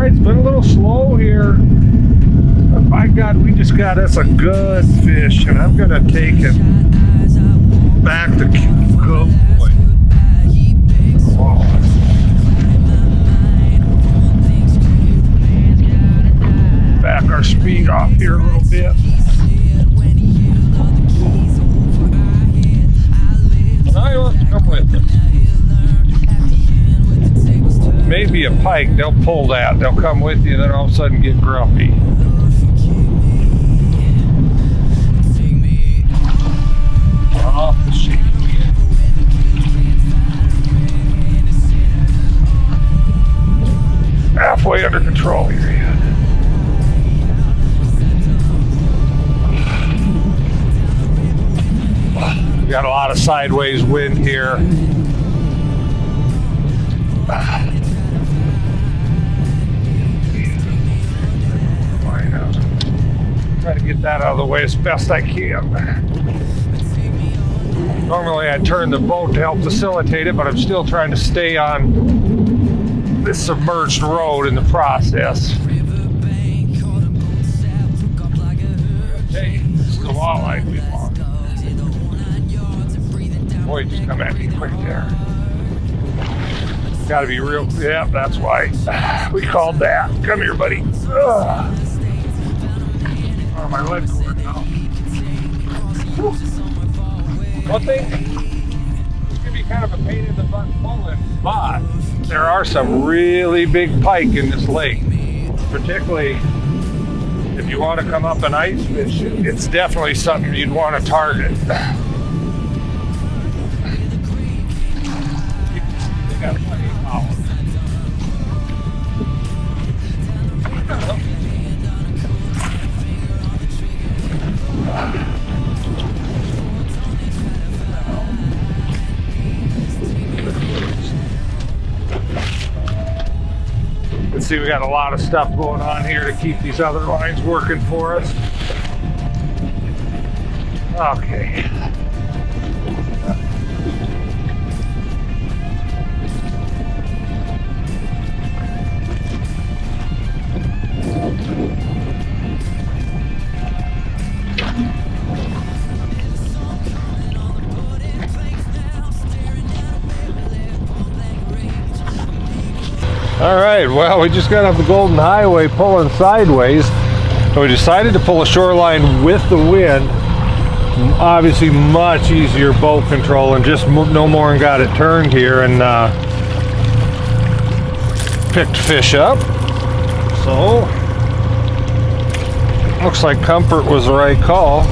Alright, it's been a little slow here. But by God, we just got us a good fish, and I'm gonna take it back to go. Back our speed off here a little bit. Now you want to come with us. Maybe a pike, they'll pull that, they'll come with you, and then all of a sudden get grumpy. Off the sheet. Halfway under control here. We got a lot of sideways wind here. Try to get that out of the way as best I can. Normally I turn the boat to help facilitate it, but I'm still trying to stay on this submerged road in the process. Hey, it's the walleye we want. Boy, just come at me quick there. Gotta be real, yeah, that's why we called that. Come here, buddy. Ugh. Oh, my leg cord now. One thing, it's gonna be kind of a pain in the butt pulling, but there are some really big pike in this lake. Particularly if you want to come up an ice fish, it's definitely something you'd want to target. They got plenty of power. Let's see, we got a lot of stuff going on here to keep these other lines working for us. Okay. All right, well, we just got off the Golden Highway pulling sideways. So we decided to pull a shoreline with the wind. Obviously much easier boat control, and just no more and got it turned here and picked fish up. So, looks like comfort was the right call.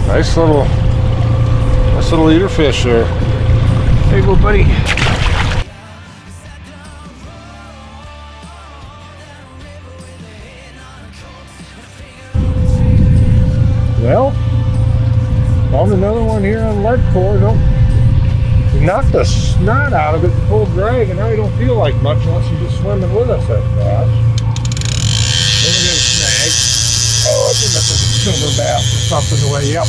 Nice little eater fish there. There you go, buddy. Well, found another one here on lead core. We knocked the snot out of it in full drag, and now you don't feel like much unless you're just swimming with us that fast. Then we got a snag. Oh, I think that's a silver bass or something the way, yep.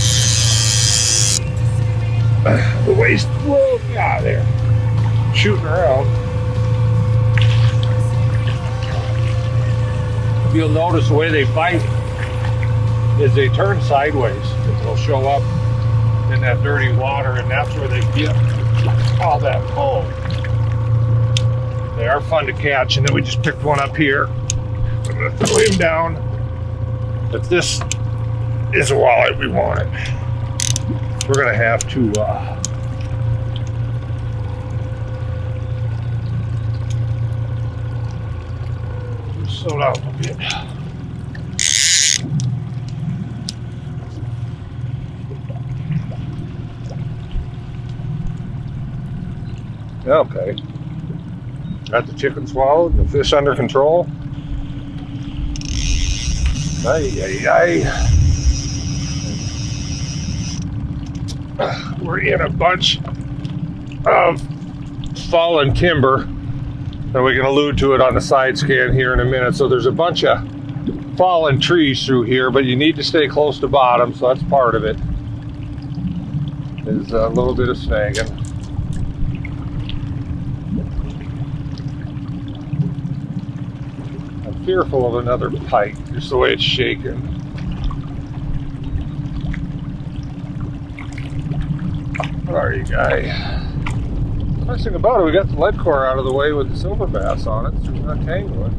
The waist, whoa, yeah, there. Shooting around. You'll notice the way they bite is they turn sideways. They'll show up in that dirty water, and that's where they get all that pull. They are fun to catch, and then we just picked one up here. I'm gonna throw him down. But this is a walleye we wanted. We're gonna have to slow down a little bit. Okay. Got the chicken swallowed, the fish under control. We're in a bunch of fallen timber, and we can allude to it on the side scan here in a minute. So there's a bunch of fallen trees through here, but you need to stay close to bottom, so that's part of it. There's a little bit of snagging. fearful of another pike, just the way it's shaking. What are you, guy? Nice thing about it, we got the lead core out of the way with the silver bass on it, so we're not tangling.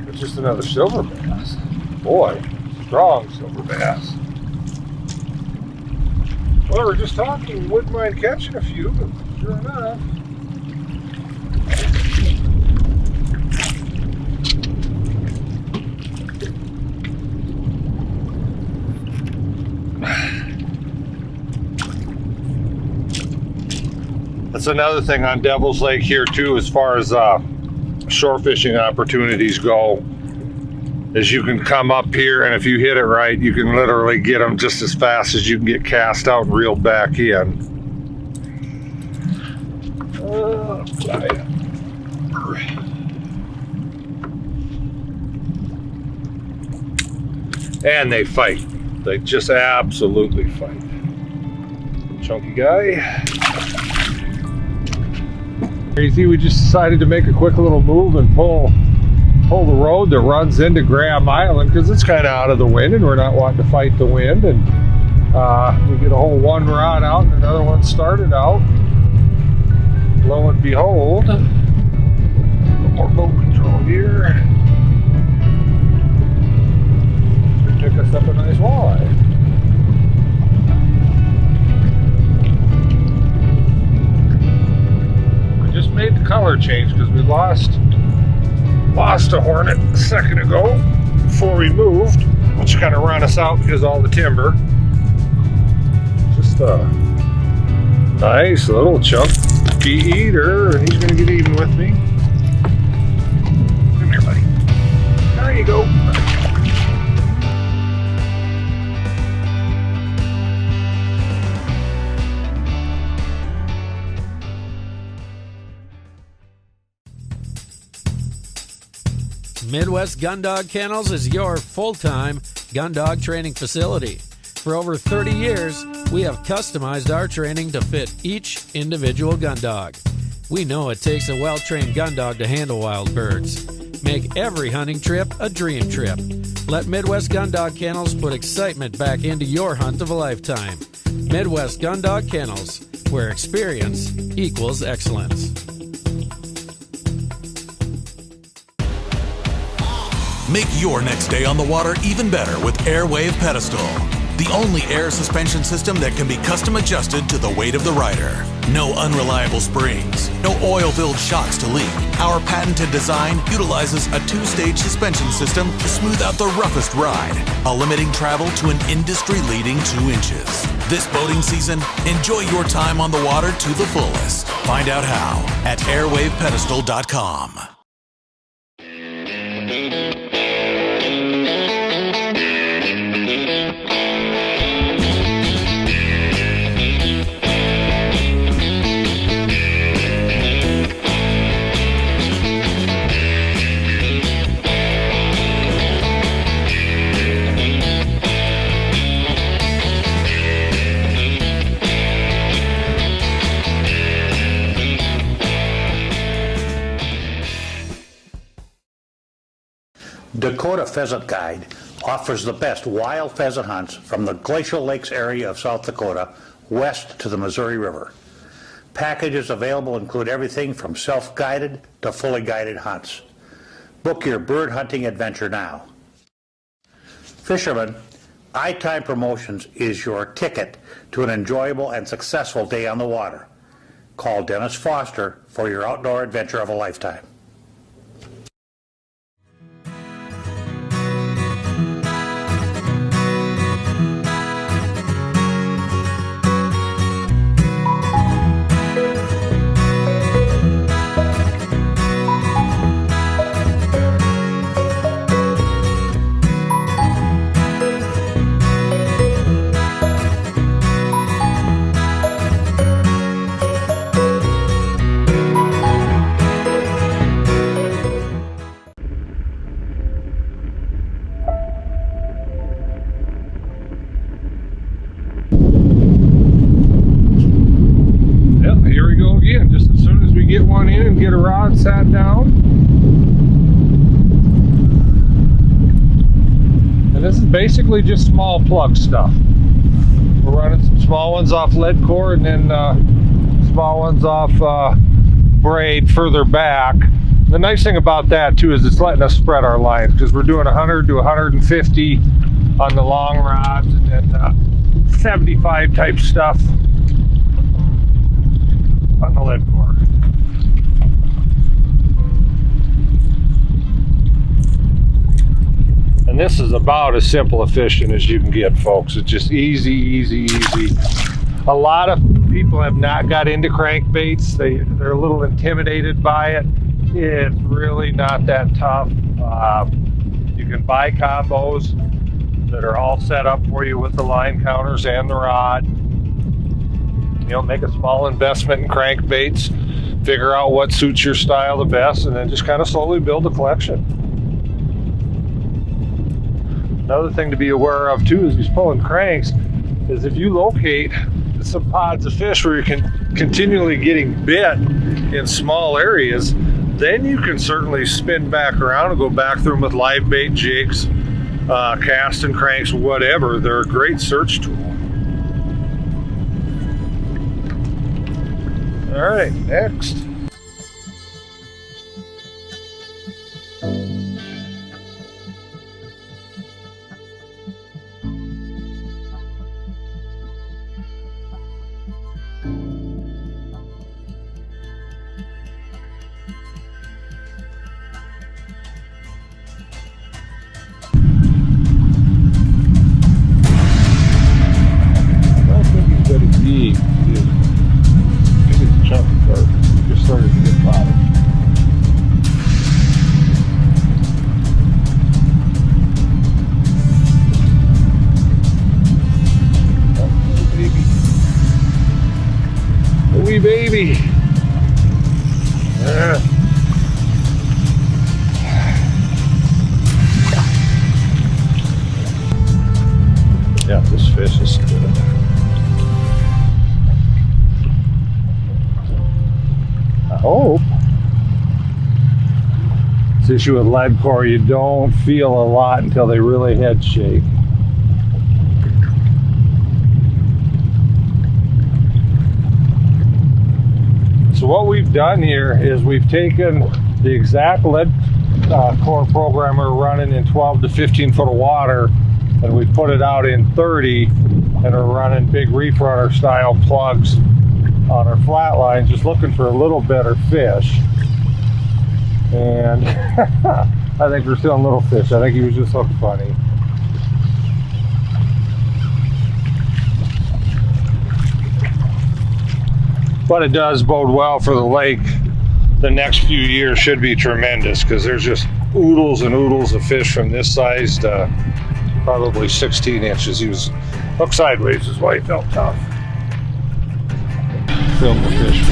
It's just another silver bass. Boy, strong silver bass. Well, we're just talking, wouldn't mind catching a few, but sure enough. That's another thing on Devil's Lake here too, as far as shore fishing opportunities go, is you can come up here, and if you hit it right, you can literally get them just as fast as you can get cast out and reeled back in. And they fight. They just absolutely fight. Chunky guy. Crazy, we just decided to make a quick little move and pull the road that runs into Graham Island, because it's kind of out of the wind and we're not wanting to fight the wind, and we get a whole one rod out and another one started out. Lo and behold, a little more boat control here. Should pick us up a nice walleye. We just made the color change because we lost a hornet a second ago before we moved, which kind of ran us out because of all the timber. Just a nice little chunky eater, and he's going to get even with me. Come here, buddy. There you go. Midwest Gun Dog Kennels is your full-time gun dog training facility. For over 30 years, we have customized our training to fit each individual gun dog. We know it takes a well-trained gun dog to handle wild birds. Make every hunting trip a dream trip. Let Midwest Gun Dog Kennels put excitement back into your hunt of a lifetime. Midwest Gun Dog Kennels, where experience equals excellence. Make your next day on the water even better with Airwave Pedestal, the only air suspension system that can be custom adjusted to the weight of the rider. No unreliable springs, no oil-filled shocks to leak. Our patented design utilizes a two-stage suspension system to smooth out the roughest ride, while limiting travel to an industry-leading 2 inches. This boating season, enjoy your time on the water to the fullest. Find out how at airwavepedestal.com. Dakota Pheasant Guide offers the best wild pheasant hunts from the Glacial Lakes area of South Dakota west to the Missouri River. Packages available include everything from self-guided to fully guided hunts. Book your bird hunting adventure now. Fishermen, iTime Promotions is your ticket to an enjoyable and successful day on the water. Call Dennis Foster for your outdoor adventure of a lifetime. in and get a rod sat down. And this is basically just small plug stuff. We're running some small ones off lead core and then small ones off braid further back. The nice thing about that too is it's letting us spread our lines, because we're doing 100 to 150 on the long rods, and then 75 type stuff on the lead core. And this is about as simple a fishing as you can get, folks. It's just easy, easy, easy. A lot of people have not got into crankbaits. They're a little intimidated by it. It's really not that tough. You can buy combos that are all set up for you with the line counters and the rod. You know, make a small investment in crankbaits, figure out what suits your style the best, and then just kind of slowly build a collection. Another thing to be aware of too, as you're pulling cranks, is if you locate some pods of fish where you're continually getting bit in small areas, then you can certainly spin back around and go back through them with live bait jigs, casting cranks, whatever. They're a great search tool. All right, next. Baby. Yeah, this fish is good. I hope. This issue with lead core, you don't feel a lot until they really head shake. So what we've done here is we've taken the exact lead core program we're running in 12 to 15 foot of water, and we put it out in 30, and we're running big reef runner style plugs on our flat lines, just looking for a little better fish. And I think we're seeing little fish. I think he was just looking funny. But it does bode well for the lake. The next few years should be tremendous, because there's just oodles and oodles of fish from this size to probably 16 inches. He was hooked sideways is why he felt tough. Film the fish.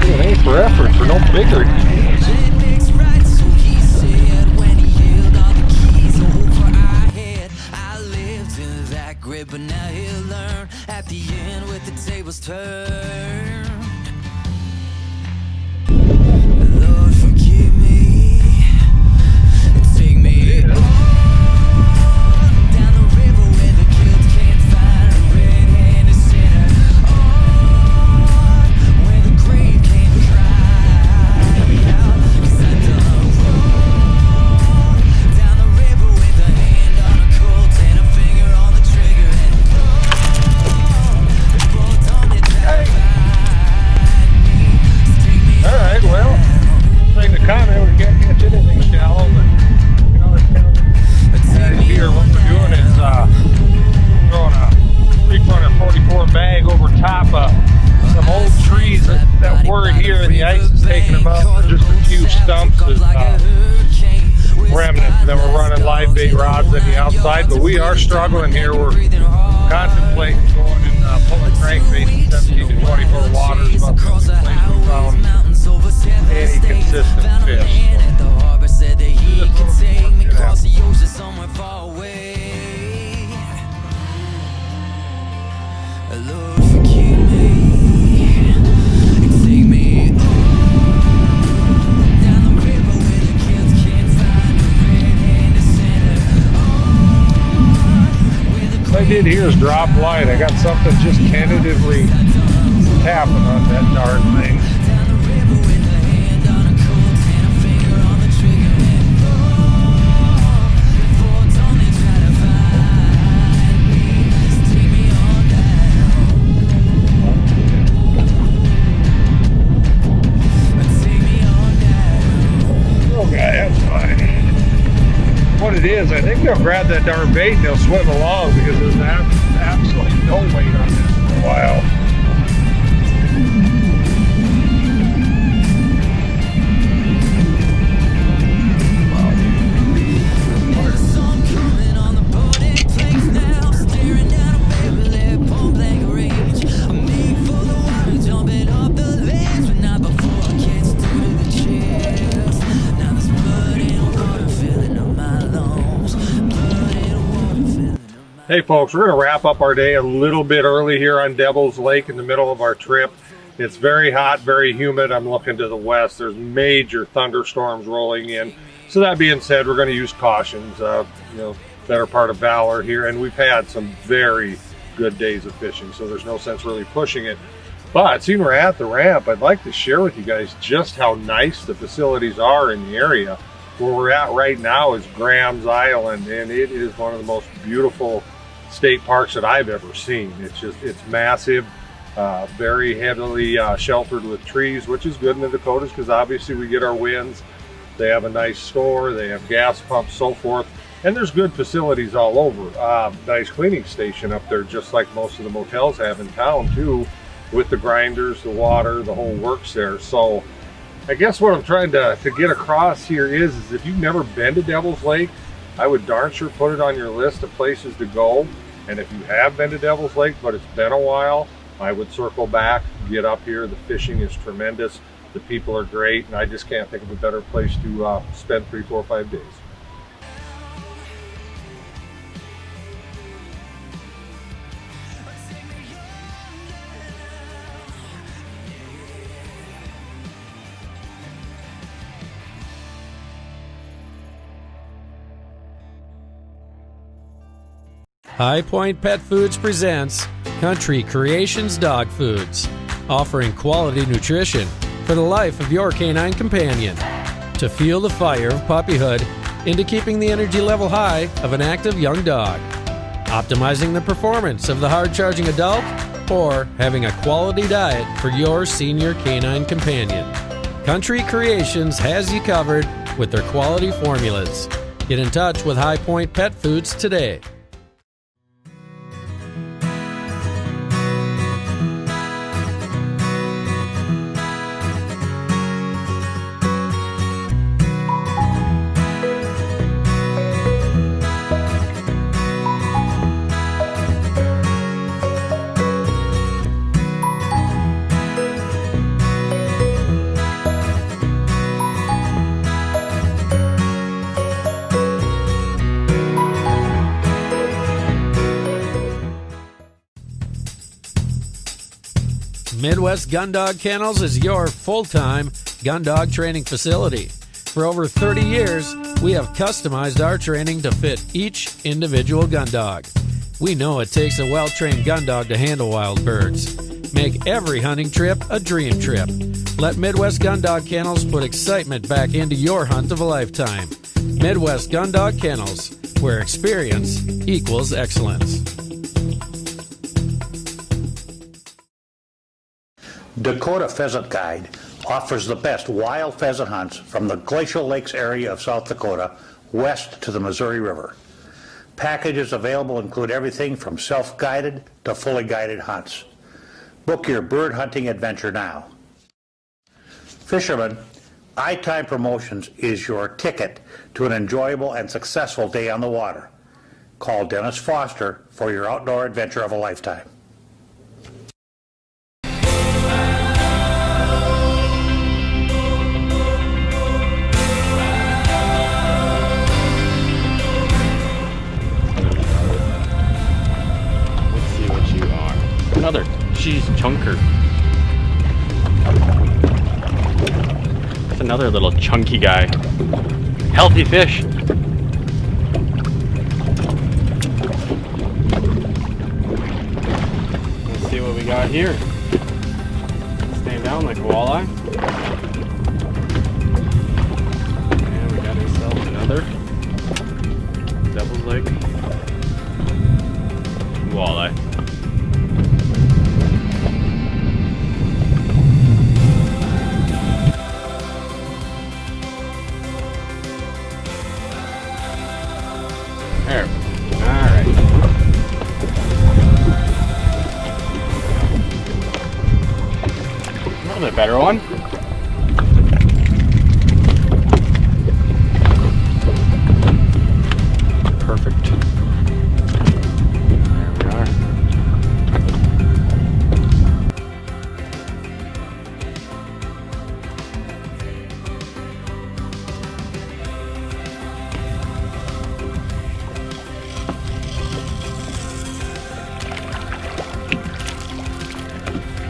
It ain't for effort for no bigger. But now he'll learn at the end with the tables turned. Lord, forgive me. Take me on down the river where the guilt can't find a red-handed sinner. On where the grave can't cry out. 'Cause I done wrong. Down the river with a hand on a colt and a finger on the trigger. Alright, well, thing to comment, we can't catch anything shallow, but you know, here what we're doing is throwing a reef runner 44 bag over top of some old trees that were here, and the ice is taking them up. Just a few stumps as remnants. Then we're running live bait rods on the outside, but we are struggling here. We're contemplating going and pulling crankbaits in 17 to 20 foot waters, about the only place we found any consistent fish. So, Lord, forgive me and take me down the river where the kids can't find a red-handed sinner. What I did here is drop light. I got something just tentatively tapping on that darn thing. Down the river with a hand on a cold tan, a finger on the trigger and roll. Before Tony try to find me, just take me on down. Take me on down. Okay, that's fine. What it is, I think they'll grab that darn bait and they'll swim along because there's absolutely no weight on this for a while. There's a song coming on the boat, it plays now. Staring down a barrel at point blank range. I'm made for the water, jumping off the ledge, but not before I catch through to the chest. Now there's blood and water filling up my lungs. Blood and water filling up my Hey folks, we're going to wrap up our day a little bit early here on Devil's Lake in the middle of our trip. It's very hot, very humid. I'm looking to the west. There's major thunderstorms rolling in. So that being said, we're going to use cautions, better part of valor here. And we've had some very good days of fishing, so there's no sense really pushing it. But seeing we're at the ramp, I'd like to share with you guys just how nice the facilities are in the area. Where we're at right now is Graham's Island, and it is one of the most beautiful state parks that I've ever seen. It's massive, very heavily sheltered with trees, which is good in the Dakotas because obviously we get our winds. They have a nice store, they have gas pumps, so forth, and there's good facilities all over. Nice cleaning station up there, just like most of the motels have in town too, with the grinders, the water, the whole works there. So I guess what I'm trying to get across here is if you've never been to Devil's Lake, I would darn sure put it on your list of places to go. And if you have been to Devil's Lake, but it's been a while, I would circle back, get up here. The fishing is tremendous. The people are great, and I just can't think of a better place to spend 3, 4, 5 days. High Point Pet Foods presents Country Creations Dog Foods, offering quality nutrition for the life of your canine companion. To fuel the fire of puppyhood into keeping the energy level high of an active young dog, optimizing the performance of the hard-charging adult, or having a quality diet for your senior canine companion. Country Creations has you covered with their quality formulas. Get in touch with High Point Pet Foods today. Midwest Gun Dog Kennels is your full-time gun dog training facility. For over 30 years, we have customized our training to fit each individual gun dog. We know it takes a well-trained gun dog to handle wild birds. Make every hunting trip a dream trip. Let Midwest Gun Dog Kennels put excitement back into your hunt of a lifetime. Midwest Gun Dog Kennels, where experience equals excellence. Dakota Pheasant Guide offers the best wild pheasant hunts from the Glacial Lakes area of South Dakota west to the Missouri River. Packages available include everything from self-guided to fully guided hunts. Book your bird hunting adventure now. Fishermen, iTime Promotions is your ticket to an enjoyable and successful day on the water. Call Dennis Foster for your outdoor adventure of a lifetime. another cheese chunker. That's another little chunky guy. Healthy fish. Let's see what we got here. Staying down like a walleye. And we got ourselves another devil's leg walleye. There. Alright. Another better one. Perfect. There we are.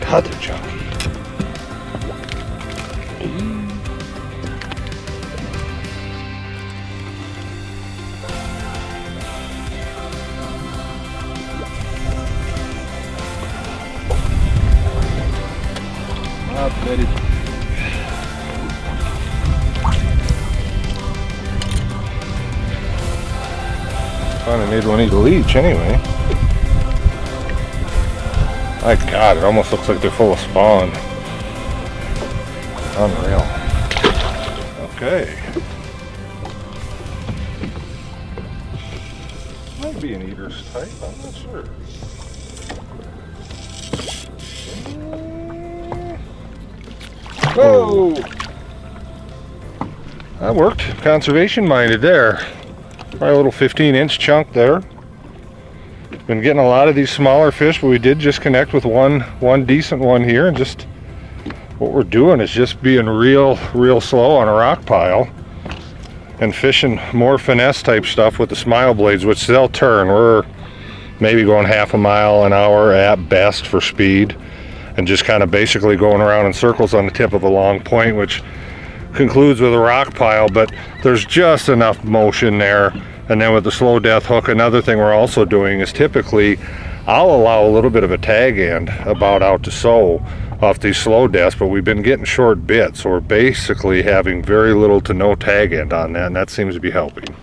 Another chunky. Up, Betty. Finally made one eat a leech anyway. My God, it almost looks like they're full of spawn. Unreal. Okay. Might be an eater's type, I'm not sure. Whoa! That worked. Conservation minded there. Probably a little 15-inch chunk there. Been getting a lot of these smaller fish, but we did just connect with one decent one here, and just what we're doing is just being real slow on a rock pile and fishing more finesse type stuff with the smile blades, which they'll turn. We're maybe going half a mile an hour at best for speed, and just kind of basically going around in circles on the tip of a long point, which concludes with a rock pile, but there's just enough motion there. And then with the slow death hook, another thing we're also doing is typically I'll allow a little bit of a tag end about out to sow off these slow deaths, but we've been getting short bits, so we're basically having very little to no tag end on that, and that seems to be helping.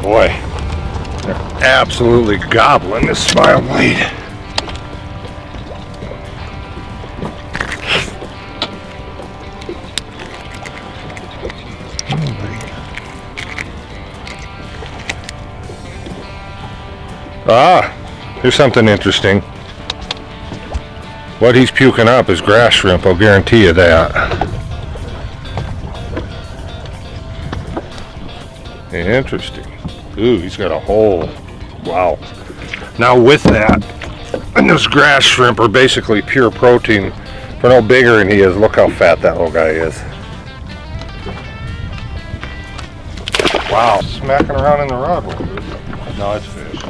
Boy, they're absolutely gobbling this smile blade. Ah, here's something interesting. What he's puking up is grass shrimp, I'll guarantee you that. Interesting. Ooh, he's got a hole. Wow. Now with that, and those grass shrimp are basically pure protein. For no bigger than he is, look how fat that little guy is. Wow. Smacking around in the rod. No, it's fish.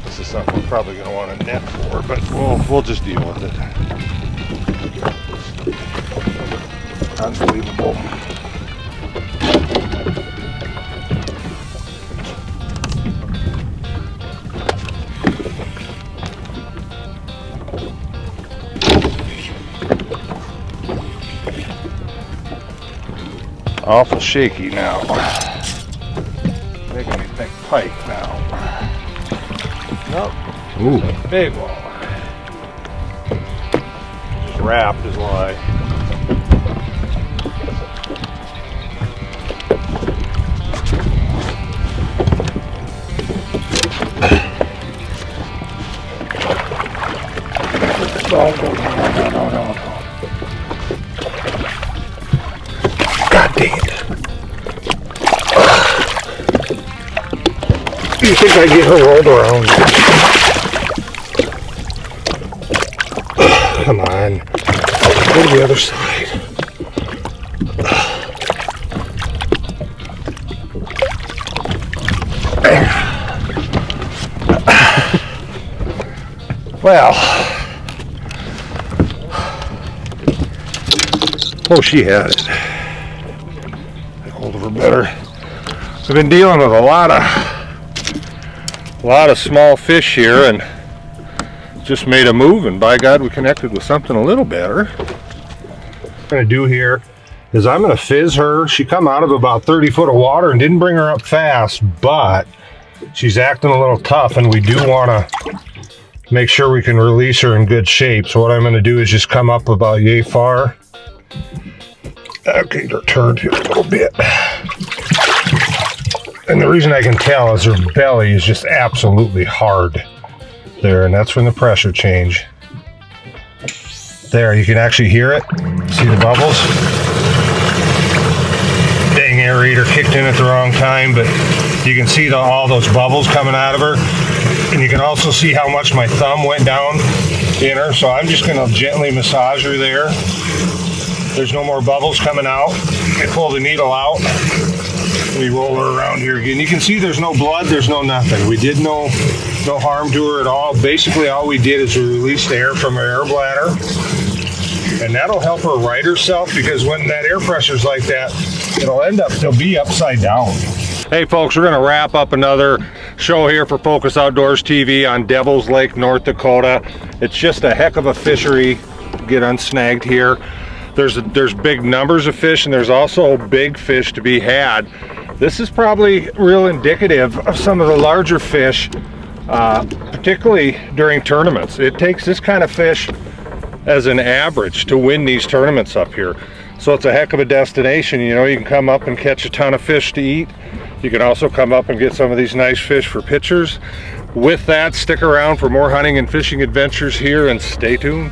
This is something we're probably going to want a net for, but we'll just deal with it. Unbelievable. Awful shaky now. Making me think pike now. Nope. Ooh. Big one. Just wrapped is why. No. God dang it. You think I get her rolled around? Come on. Go to the other side. Well. Oh, she had it. Get hold of her better. I've been dealing with a lot of small fish here, and just made a move, and by God, we connected with something a little better. What I'm gonna do here is I'm gonna fizz her. She come out of about 30 foot of water and didn't bring her up fast, but she's acting a little tough, and we do wanna make sure we can release her in good shape. So what I'm gonna do is just come up about yay far. Okay, her turned here a little bit. And the reason I can tell is her belly is just absolutely hard there, and that's when the pressure change. There, you can actually hear it. See the bubbles? Dang, aerator kicked in at the wrong time, but you can see all those bubbles coming out of her. And you can also see how much my thumb went down in her. So I'm just gonna gently massage her there. There's no more bubbles coming out. I pull the needle out. We roll her around here again. You can see there's no blood, there's no nothing. We did no harm to her at all. Basically, all we did is we released air from her air bladder. And that'll help her right herself, because when that air pressure's like that, it'll be upside down. Hey folks, we're gonna wrap up another show here for Focus Outdoors TV on Devil's Lake, North Dakota. It's just a heck of a fishery. Get unsnagged here. There's big numbers of fish, and there's also big fish to be had. This is probably real indicative of some of the larger fish, particularly during tournaments. It takes this kind of fish as an average to win these tournaments up here. So it's a heck of a destination. You know, you can come up and catch a ton of fish to eat. You can also come up and get some of these nice fish for pictures. With that, stick around for more hunting and fishing adventures here, and stay tuned.